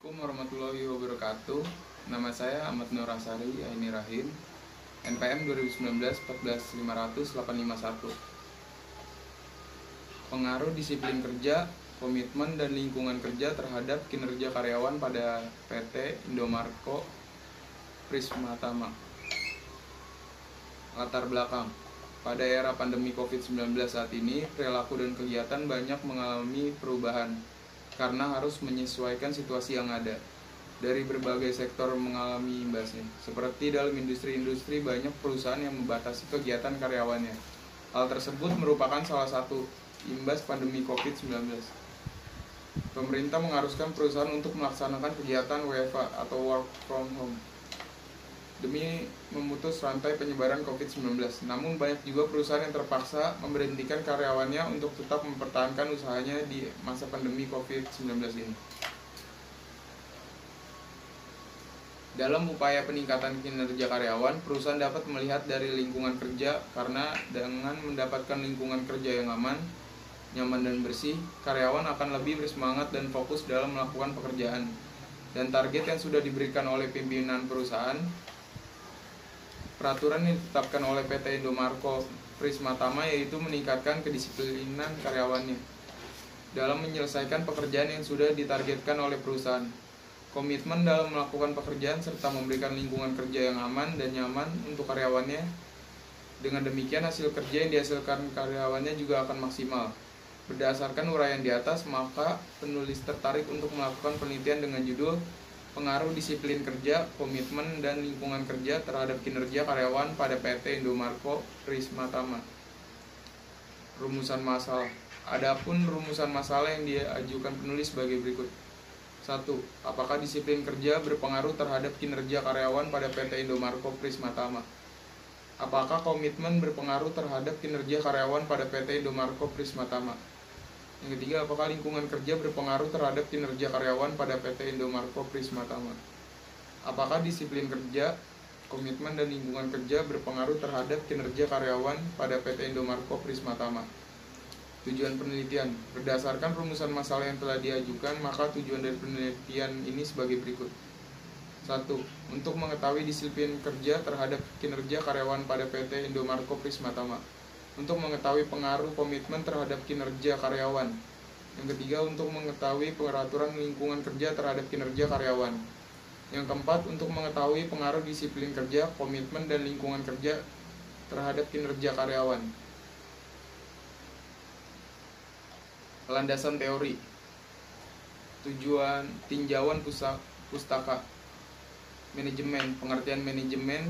Assalamualaikum warahmatullahi wabarakatuh. Nama saya Ahmad Nur Asari Aini Rahim, NPM 2019 14500 851. Pengaruh disiplin kerja, komitmen dan lingkungan kerja terhadap kinerja karyawan pada PT Indomarko Prismatama. Latar belakang. Pada era pandemi COVID-19 saat ini, perilaku dan kegiatan banyak mengalami perubahan karena harus menyesuaikan situasi yang ada. Dari berbagai sektor mengalami imbasnya. Seperti dalam industri-industri, banyak perusahaan yang membatasi kegiatan karyawannya. Hal tersebut merupakan salah satu imbas pandemi COVID-19. Pemerintah mengharuskan perusahaan untuk melaksanakan kegiatan WFH atau work from home demi memutus rantai penyebaran COVID-19. Namun banyak juga perusahaan yang terpaksa memberhentikan karyawannya untuk tetap mempertahankan usahanya di masa pandemi COVID-19 ini. Dalam upaya peningkatan kinerja karyawan, perusahaan dapat melihat dari lingkungan kerja karena dengan mendapatkan lingkungan kerja yang aman, nyaman dan bersih, karyawan akan lebih bersemangat dan fokus dalam melakukan pekerjaan. Dan target yang sudah diberikan oleh pimpinan perusahaan, peraturan yang ditetapkan oleh PT Indomarko Prismatama yaitu meningkatkan kedisiplinan karyawannya dalam menyelesaikan pekerjaan yang sudah ditargetkan oleh perusahaan. Komitmen dalam melakukan pekerjaan serta memberikan lingkungan kerja yang aman dan nyaman untuk karyawannya. Dengan demikian hasil kerja yang dihasilkan karyawannya juga akan maksimal. Berdasarkan uraian di atas, maka penulis tertarik untuk melakukan penelitian dengan judul Pengaruh Disiplin Kerja, Komitmen, dan Lingkungan Kerja terhadap Kinerja Karyawan pada PT Indomarko Prismatama. Rumusan masalah. Adapun rumusan masalah yang diajukan penulis sebagai berikut. 1. Apakah disiplin kerja berpengaruh terhadap kinerja karyawan pada PT Indomarko Prismatama? Apakah komitmen berpengaruh terhadap kinerja karyawan pada PT Indomarko Prismatama? Yang ketiga, apakah lingkungan kerja berpengaruh terhadap kinerja karyawan pada PT Indomarko Prismatama? Apakah disiplin kerja, komitmen, dan lingkungan kerja berpengaruh terhadap kinerja karyawan pada PT Indomarko Prismatama? Tujuan penelitian. Berdasarkan rumusan masalah yang telah diajukan, maka tujuan dari penelitian ini sebagai berikut. 1. Untuk mengetahui disiplin kerja terhadap kinerja karyawan pada PT Indomarko Prismatama. Untuk mengetahui pengaruh komitmen terhadap kinerja karyawan. Yang ketiga, untuk mengetahui peraturan lingkungan kerja terhadap kinerja karyawan. Yang keempat, untuk mengetahui pengaruh disiplin kerja, komitmen, dan lingkungan kerja terhadap kinerja karyawan. Landasan teori. Tujuan tinjauan pustaka. Manajemen. Pengertian manajemen.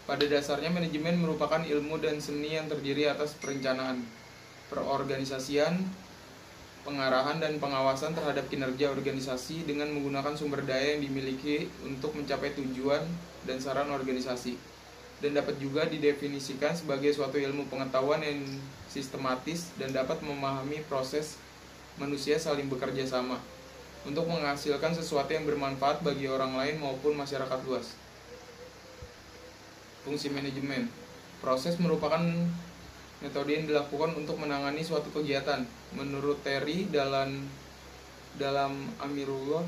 Pada dasarnya manajemen merupakan ilmu dan seni yang terdiri atas perencanaan, perorganisasian, pengarahan, dan pengawasan terhadap kinerja organisasi dengan menggunakan sumber daya yang dimiliki untuk mencapai tujuan dan saran organisasi. Dan dapat juga didefinisikan sebagai suatu ilmu pengetahuan yang sistematis dan dapat memahami proses manusia saling bekerja sama untuk menghasilkan sesuatu yang bermanfaat bagi orang lain maupun masyarakat luas. Fungsi manajemen. Proses merupakan metode yang dilakukan untuk menangani suatu kegiatan. Menurut Terry dalam Amirullah,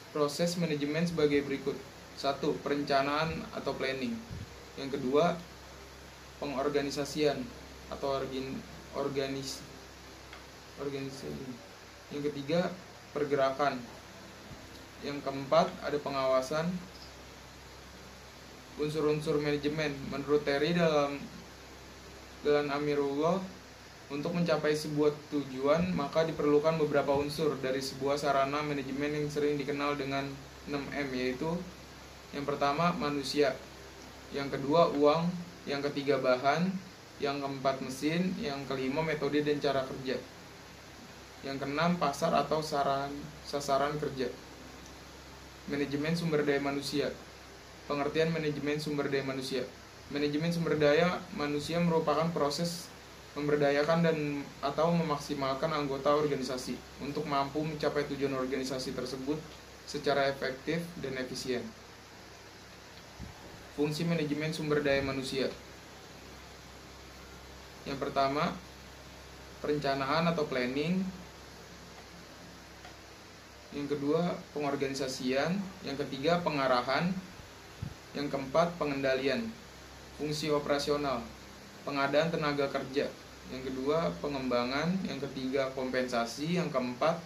proses manajemen sebagai berikut. 1. Perencanaan atau planning. Yang kedua, pengorganisasian atau organisasi. Yang ketiga, pergerakan. Yang keempat, ada pengawasan. Unsur-unsur manajemen. Menurut Terry dalam Amirullah, untuk mencapai sebuah tujuan maka diperlukan beberapa unsur dari sebuah sarana manajemen yang sering dikenal dengan 6M, yaitu yang pertama manusia, yang kedua uang, yang ketiga bahan, yang keempat mesin, yang kelima metode dan cara kerja, yang keenam pasar atau sasaran kerja. Manajemen sumber daya manusia. Pengertian manajemen sumber daya manusia. Manajemen sumber daya manusia merupakan proses memberdayakan dan atau memaksimalkan anggota organisasi untuk mampu mencapai tujuan organisasi tersebut secara efektif dan efisien. Fungsi manajemen sumber daya manusia. Yang pertama, perencanaan atau planning. Yang kedua, pengorganisasian. Yang ketiga, pengarahan. Yang keempat, pengendalian. Fungsi operasional, pengadaan tenaga kerja. Yang kedua, pengembangan. Yang ketiga, kompensasi. Yang keempat,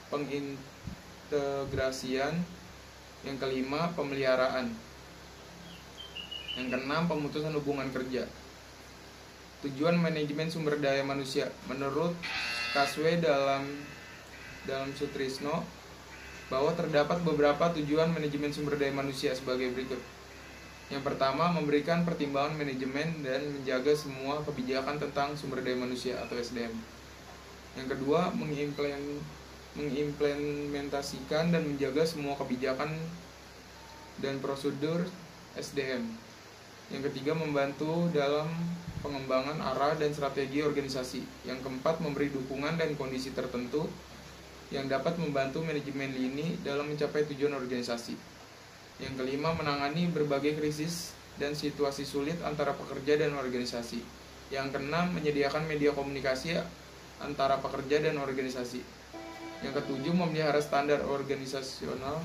pengintegrasian. Yang kelima, pemeliharaan. Yang keenam, pemutusan hubungan kerja. Tujuan manajemen sumber daya manusia menurut Kaswe dalam Sutrisno bahwa terdapat beberapa tujuan manajemen sumber daya manusia sebagai berikut. Yang pertama, memberikan pertimbangan manajemen dan menjaga semua kebijakan tentang sumber daya manusia atau SDM. Yang kedua, mengimplementasikan dan menjaga semua kebijakan dan prosedur SDM. Yang ketiga, membantu dalam pengembangan arah dan strategi organisasi. Yang keempat, memberi dukungan dan kondisi tertentu yang dapat membantu manajemen lini dalam mencapai tujuan organisasi. Yang kelima, menangani berbagai krisis dan situasi sulit antara pekerja dan organisasi. Yang keenam, menyediakan media komunikasi antara pekerja dan organisasi. Yang ketujuh, memelihara standar organisasional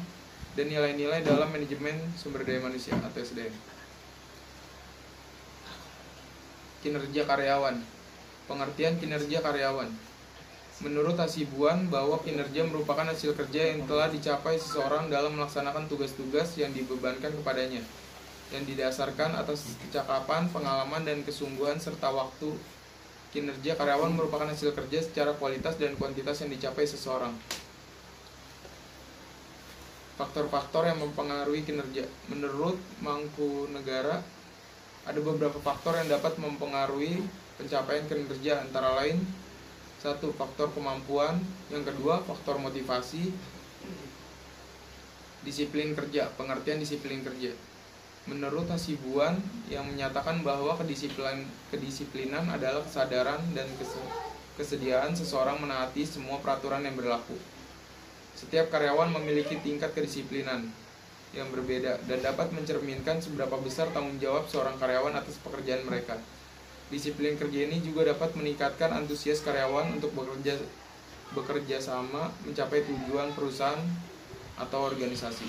dan nilai-nilai dalam manajemen sumber daya manusia atau SDM. Kinerja karyawan. Pengertian kinerja karyawan. Menurut Hasibuan bahwa kinerja merupakan hasil kerja yang telah dicapai seseorang dalam melaksanakan tugas-tugas yang dibebankan kepadanya, yang didasarkan atas kecakapan, pengalaman, dan kesungguhan serta waktu. Kinerja karyawan merupakan hasil kerja secara kualitas dan kuantitas yang dicapai seseorang. Faktor-faktor yang mempengaruhi kinerja. Menurut Mangkunegara, ada beberapa faktor yang dapat mempengaruhi pencapaian kinerja, antara lain: 1. Faktor kemampuan. Yang kedua, faktor motivasi. Disiplin kerja. Pengertian disiplin kerja. Menurut Hasibuan yang menyatakan bahwa kedisiplinan adalah kesadaran dan kesediaan seseorang menaati semua peraturan yang berlaku. Setiap karyawan memiliki tingkat kedisiplinan yang berbeda dan dapat mencerminkan seberapa besar tanggung jawab seorang karyawan atas pekerjaan mereka. Disiplin kerja ini juga dapat meningkatkan antusias karyawan untuk bekerja sama mencapai tujuan perusahaan atau organisasi.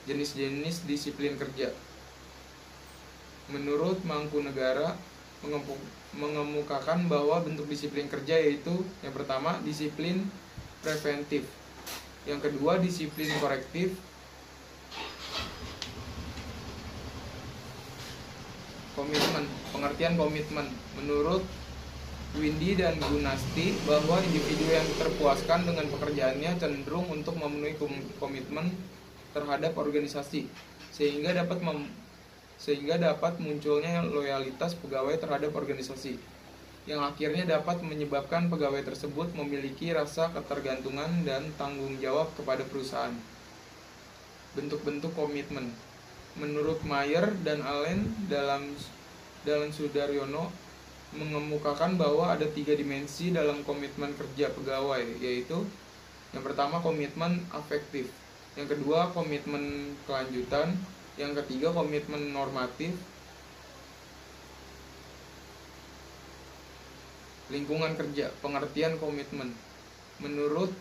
Jenis-jenis disiplin kerja. Menurut Mangkunegara mengemukakan bahwa bentuk disiplin kerja yaitu: yang pertama, disiplin preventif. Yang kedua, disiplin korektif. Komitmen. Pengertian komitmen. Menurut Windy dan Gunasti bahwa individu yang terpuaskan dengan pekerjaannya cenderung untuk memenuhi komitmen terhadap organisasi, sehingga dapat munculnya loyalitas pegawai terhadap organisasi, yang akhirnya dapat menyebabkan pegawai tersebut memiliki rasa ketergantungan dan tanggung jawab kepada perusahaan. Bentuk-bentuk komitmen. Menurut Mayer dan Allen dalam Sudaryono mengemukakan bahwa ada 3 dimensi dalam komitmen kerja pegawai, yaitu: yang pertama, komitmen afektif. Yang kedua, komitmen kelanjutan. Yang ketiga, komitmen normatif. Lingkungan kerja. Pengertian komitmen. Menurut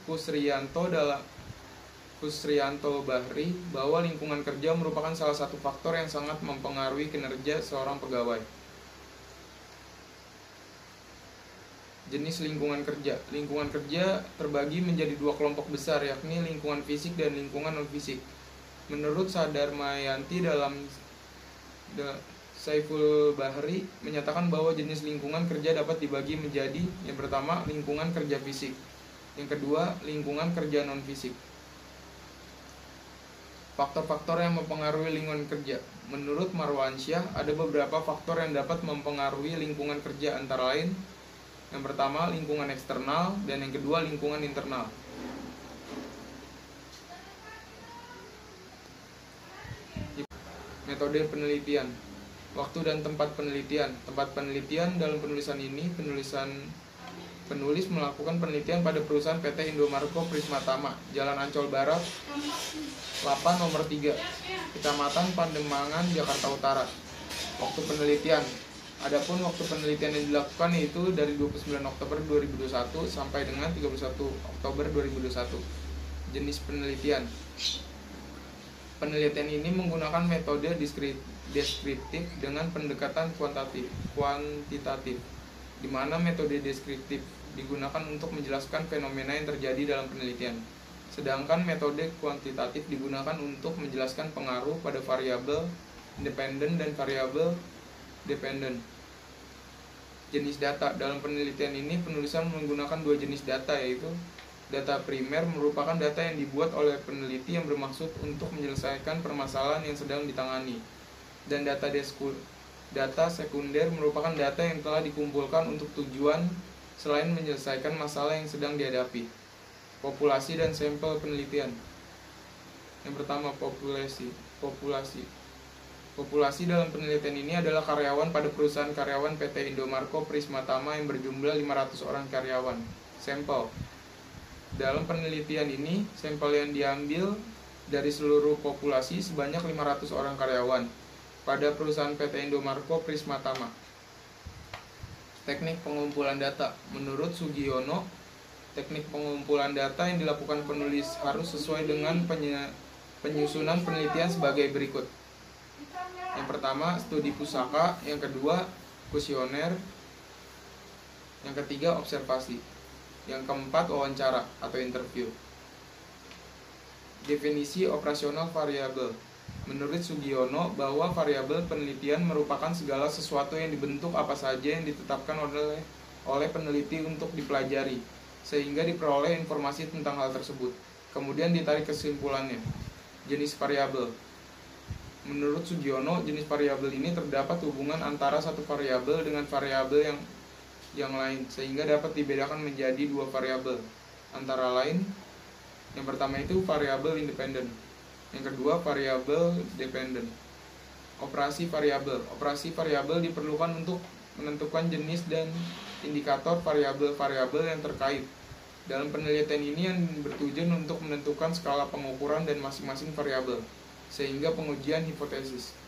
Kusrianto Bahri bahwa lingkungan kerja merupakan salah satu faktor yang sangat mempengaruhi kinerja seorang pegawai. Jenis lingkungan kerja. Lingkungan kerja terbagi menjadi 2 kelompok besar, yakni lingkungan fisik dan lingkungan non-fisik. Menurut Sadarmayanti dalam Saiful Bahri menyatakan bahwa jenis lingkungan kerja dapat dibagi menjadi: yang pertama, lingkungan kerja fisik. Yang kedua, lingkungan kerja non-fisik. Faktor-faktor yang mempengaruhi lingkungan kerja. Menurut Marwansyah, ada beberapa faktor yang dapat mempengaruhi lingkungan kerja, antara lain: yang pertama, lingkungan eksternal, dan yang kedua, lingkungan internal. Metode penelitian. Waktu dan tempat penelitian. Tempat penelitian dalam penulisan ini, penulis melakukan penelitian pada perusahaan PT Indomarko Prismatama, Jalan Ancol Barat 8 nomor 3, Kecamatan Pademangan, Jakarta Utara. Waktu penelitian. Adapun waktu penelitian yang dilakukan yaitu dari 29 Oktober 2021 sampai dengan 31 Oktober 2021. Jenis penelitian. Penelitian ini menggunakan metode deskriptif dengan pendekatan kuantitatif, di mana metode deskriptif digunakan untuk menjelaskan fenomena yang terjadi dalam penelitian, sedangkan metode kuantitatif digunakan untuk menjelaskan pengaruh pada variabel independen dan variabel dependen. Jenis data. Dalam penelitian ini penulisan menggunakan dua jenis data, yaitu data primer merupakan data yang dibuat oleh peneliti yang bermaksud untuk menyelesaikan permasalahan yang sedang ditangani, dan data sekunder merupakan data yang telah dikumpulkan untuk tujuan selain menyelesaikan masalah yang sedang dihadapi. Populasi dan sampel penelitian. Yang pertama, populasi. Populasi dalam penelitian ini adalah karyawan pada perusahaan karyawan PT Indomarko Prismatama yang berjumlah 500 orang karyawan. Sampel. Dalam penelitian ini, sampel yang diambil dari seluruh populasi sebanyak 500 orang karyawan pada perusahaan PT Indomarko Prismatama. Teknik pengumpulan data. Menurut Sugiono, teknik pengumpulan data yang dilakukan penulis harus sesuai dengan penyusunan penelitian sebagai berikut. Yang pertama, studi pusaka. Yang kedua, kuesioner. Yang ketiga, observasi. Yang keempat, wawancara atau interview. Definisi operasional variabel. Menurut Sugiono, bahwa variabel penelitian merupakan segala sesuatu yang dibentuk apa saja yang ditetapkan oleh peneliti untuk dipelajari, sehingga diperoleh informasi tentang hal tersebut. Kemudian ditarik kesimpulannya. Jenis variabel. Menurut Sugiono, jenis variabel ini terdapat hubungan antara satu variabel dengan variabel yang lain, sehingga dapat dibedakan menjadi dua variabel. Antara lain, yang pertama itu variabel independen, yang kedua variabel dependen. Operasi variabel. Operasi variabel diperlukan untuk menentukan jenis dan indikator variabel-variabel yang terkait. Dalam penelitian ini yang bertujuan untuk menentukan skala pengukuran dan masing-masing variabel, sehingga pengujian hipotesis.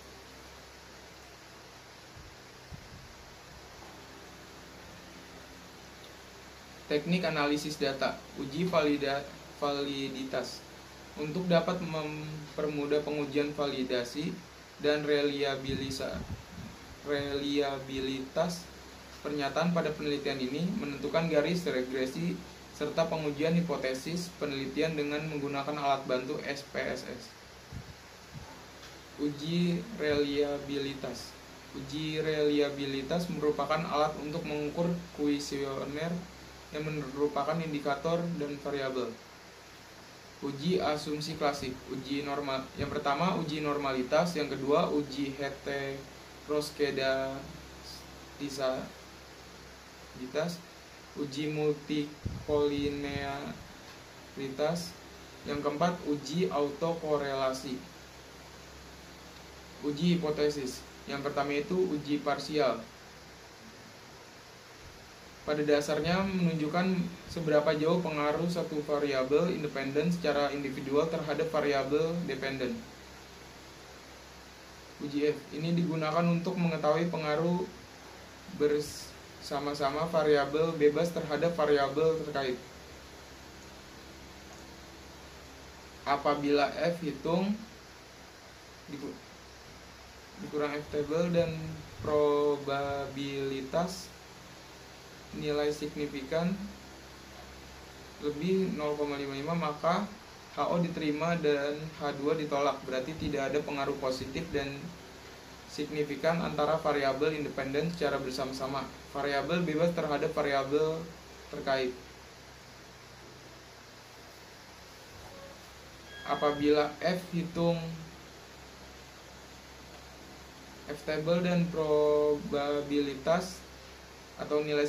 Teknik analisis data. Uji validitas. Untuk dapat mempermudah pengujian validasi dan reliabilitas pernyataan pada penelitian ini, menentukan garis regresi serta pengujian hipotesis penelitian dengan menggunakan alat bantu SPSS. Uji reliabilitas. Uji reliabilitas merupakan alat untuk mengukur kuesioner yang merupakan indikator dan variabel. Uji asumsi klasik. Uji normal. Yang pertama, uji normalitas. Yang kedua, uji heteroskedasitas. Uji multikolinearitas. Yang keempat, uji autokorelasi. Uji hipotesis. Yang pertama itu uji parsial. Pada dasarnya menunjukkan seberapa jauh pengaruh satu variabel independen secara individual terhadap variabel dependen. Uji F ini digunakan untuk mengetahui pengaruh bersama-sama variabel bebas terhadap variabel terkait. Apabila F hitung dikurang F table dan probabilitas nilai signifikan lebih 0,55, maka HO diterima dan H2 ditolak. Berarti tidak ada pengaruh positif dan signifikan antara variabel independen secara bersama-sama, variabel bebas terhadap variabel terkait. Apabila F hitung F table dan probabilitas atau nilai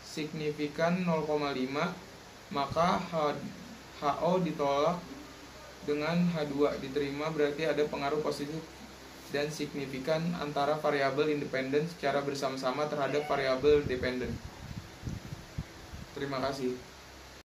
signifikan 0,5, maka HO ditolak dengan H2 diterima. Berarti ada pengaruh positif dan signifikan antara variabel independen secara bersama-sama terhadap variabel dependen. Terima kasih.